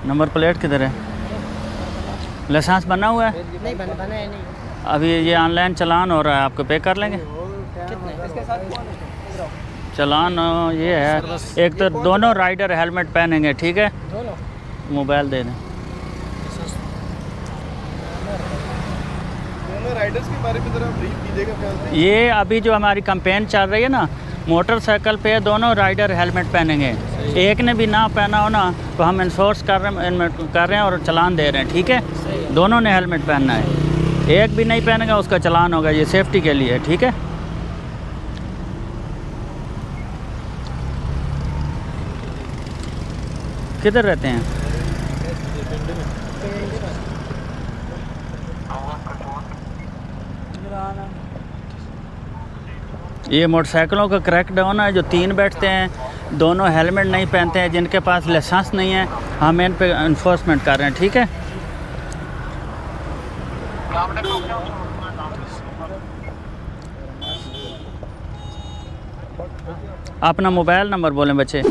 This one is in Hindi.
नंबर प्लेट किधर है? लाइसेंस बना हुआ है? नहीं बना है नहीं। अभी ये ऑनलाइन चालान हो रहा है, आपको पे कर लेंगे? चालान ये है, एक तो दोनों राइडर हेलमेट पहनेंगे, ठीक है? दोनों मोबाइल दे दें। दोनों राइडर्स के बारे में ज़रा ब्रीफ कीजिएगा ख्याल से। ये अभी जो हमारी कैंपेन चल रही है ना, मोटरसाइकिल पे दोनों राइडर हेलमेट पहनेंगे। एक ने भी ना पहना हो ना तो हम इन्फोर्स कर रहे हैं और चालान दे रहे हैं, ठीक है? दोनों ने हेलमेट पहनना है, एक भी नहीं पहनेगा उसका चालान होगा, ये सेफ्टी के लिए, ठीक है? किधर रहते हैं? ये मोटरसाइकिलों का क्रैक डाउन है, जो 3 बैठते हैं, दोनों हेलमेट नहीं पहनते हैं, जिनके पास लाइसेंस नहीं है, हम इन पे इन्फोर्समेंट कर रहे हैं, ठीक है? अपना मोबाइल नंबर बोलें बच्चे।